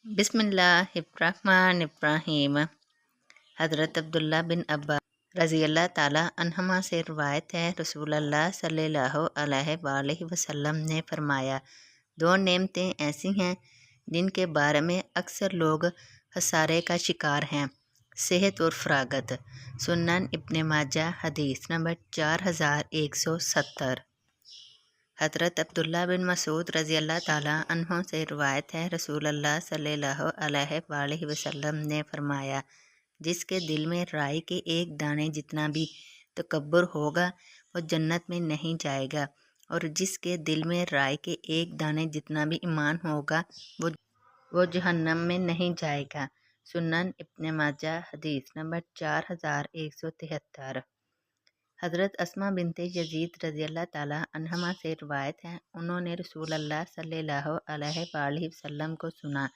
बिस्मिल्लाहिर्रहमानिर्रहीम। हज़रत अब्दुल्ला बिन अब्बास रज़ी अल्लाह ताला अन्हुमा से रिवायत है, रसूलुल्लाह सल्लल्लाहु अलैहि वसल्लम ने फरमाया, दो नेमतें ऐसी हैं जिनके बारे में अक्सर लोग खसारे का शिकार हैं, सेहत और फरागत। सुनन इब्न माजा हदीस नंबर 4170। हज़रत अब्दुल्ला बिन मसूद रज़ी अल्लाह ताला अन्हों से रिवायत है, रसूलुल्लाह सल्लल्लाहु अलैहि वसल्लम ने फरमाया, जिसके दिल में राई के एक दाने जितना भी तकब्बुर होगा वो जन्नत में नहीं जाएगा, और जिसके दिल में राई के एक दाने जितना भी ईमान होगा वो जहन्नम में नहीं जाएगा। सुनन इब्न माजा हदीस नंबर 4173। हज़रत अस्मा बिनते यजीद रज़ी अल्लाह ताला अन्हमा से रिवायत है, उन्होंने रसूल अल्लाह सल्लल्लाहु अलैहि वसल्लम को सुना।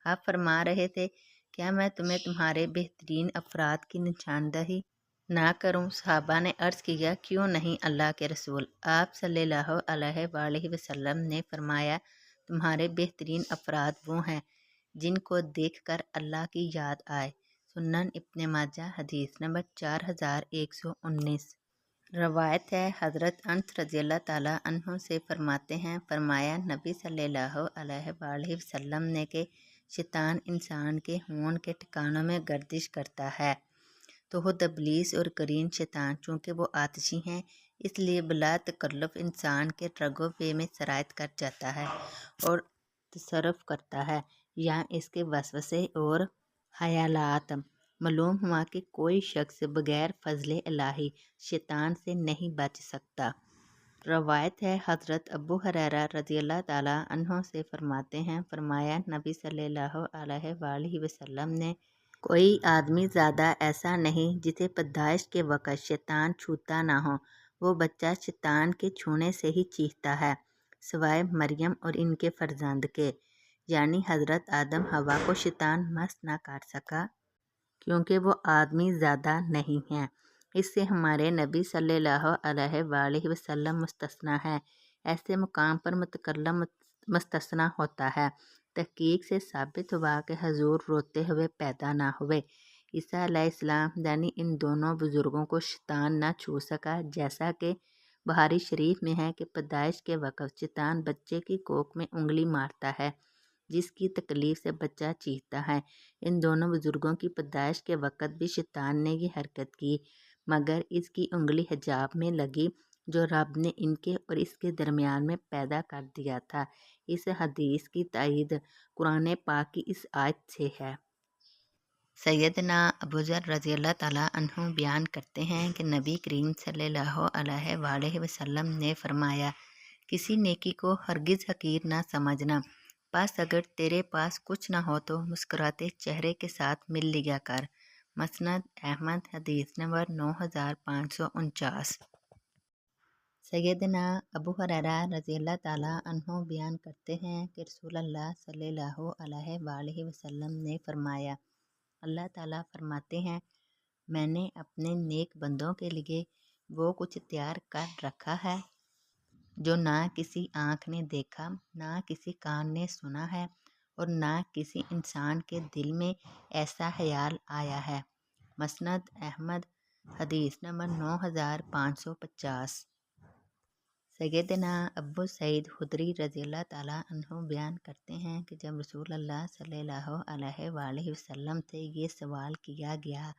आप फरमा रहे थे, क्या मैं तुम्हें तुम्हारे बेहतरीन अफराद की निशानदही ना करूं? सहाबा ने अर्ज़ किया, क्यों नहीं अल्लाह के रसूल। आप सल्लल्लाहु अलैहि वसल्लम ने फरमाया, तुम्हारे बेहतरीन अफराद वो हैं जिनको देखकर अल्लाह की याद आए। सुनन इब्न माजा हदीस नंबर 4119। रवायत है, हज़रत अनस रज़ियल्लाहु ताला अन्हु से फरमाते हैं, फरमाया नबी सल्लल्लाहु अलैहि वसल्लम ने के शैतान इंसान के होंठ के ठिकानों में गर्दिश करता है, तो खुद इब्लीस और करीन शैतान चूँकि वो आतिशी हैं, इसलिए बिला तकल्लुफ़ इंसान के रगो पे में सरायत कर जाता है और तसर्रुफ़ करता है, या इसके वसवसे और ख़यालात। मालूम हुआ कि कोई शख्स बगैर फ़ज़्ल इलाही शैतान से नहीं बच सकता। रवायत है, हज़रत अबू हुरैरा रज़ियल्लाहु ताला अन्हु से फरमाते हैं, फरमाया नबी सल्लल्लाहु अलैहि वसल्लम ने, कोई आदमी ज़्यादा ऐसा नहीं जिसे पैदाइश के वक़्त शैतान छूता ना हो। वो बच्चा शैतान के छूने से ही चीखता है, सिवाय मरियम और इनके फ़र्जंद के, यानी हज़रत आदम हवा को शैतान मस ना कर सका, क्योंकि वो आदमी ज़्यादा नहीं हैं। इससे हमारे नबी सल्लल्लाहु अलैहि वसल्लम मुस्तस्ना है। ऐसे मुकाम पर मुतकल्लम मुस्तस्ना होता है। तहकीक से साबित हुआ कि हजूर रोते हुए पैदा ना हुए। ईसा अलैहिस्सलाम यानी इन दोनों बुज़ुर्गों को शैतान ना छू सका, जैसा कि बुखारी शरीफ में है कि पैदाइश के वक़्त शैतान बच्चे की कोख में उंगली मारता है, जिसकी तकलीफ से बच्चा चीखता है। इन दोनों बुजुर्गों की पैदाइश के वक़्त भी शैतान ने ये हरकत की, मगर इसकी उंगली हिजाब में लगी जो रब ने इनके और इसके दरमियान में पैदा कर दिया था। इस हदीस की तायीद कुरान पाक की इस आयत से है। सैयदना अबू ज़र रज़ियल्लाहु ताला अन्हु बयान करते हैं कि नबी करीम सल्लल्लाहु अलैहि वसल्लम ने फरमाया, किसी नेकी को हरगिज़ हकीर ना समझना, बस अगर तेरे पास कुछ ना हो तो मुस्कुराते चेहरे के साथ मिल लिया कर। मसनद अहमद हदीस नंबर 9549। सैयदना अबू हुरैरा रज़ियल्लाहु ताला अन्हु बयान करते हैं कि रसूलुल्लाह सल्लल्लाहु अलैहि वसल्लम ने फरमाया, अल्लाह ताला फरमाते हैं, मैंने अपने नेक बंदों के लिए वो कुछ तैयार कर रखा है जो ना किसी आँख ने देखा, ना किसी कान ने सुना है, और ना किसी इंसान के दिल में ऐसा ख्याल आया है। मसनद अहमद हदीस नंबर 9550। सैयदना अब्बू सईद खुदरी रज़ियल्लाहु ताला अन्हु बयान करते हैं कि जब रसूलुल्लाह सल्लल्लाहु अलैहि वसल्लम से ये सवाल किया गया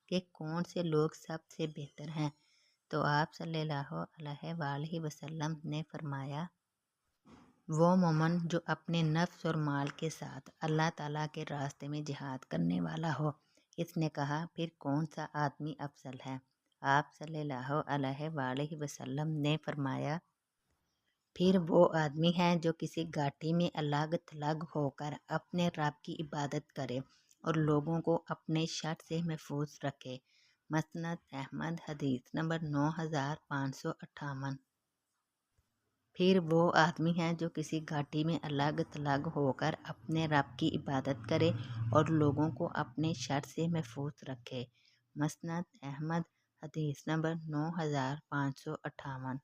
कि कौन से लोग सबसे बेहतर हैं, तो आप सल्लल्लाहु अलैहि वसल्लम ने फरमाया, वो मोमन जो अपने नफ्स और माल के साथ अल्लाह ताला के रास्ते में जिहाद करने वाला हो। इसने कहा, फिर कौन सा आदमी अफजल है? आप सल्लल्लाहु अलैहि वसल्लम ने फरमाया, फिर वो आदमी है जो किसी घाटी में अलग थलग होकर अपने रब की इबादत करे और लोगों को अपने शर से महफूज रखे। मसनद अहमद हदीस नंबर 9558। फिर वो आदमी है जो किसी घाटी में अलग थलग होकर अपने रब की इबादत करे और लोगों को अपने शर से महफूज रखे। मसनद अहमद हदीस नंबर 9558।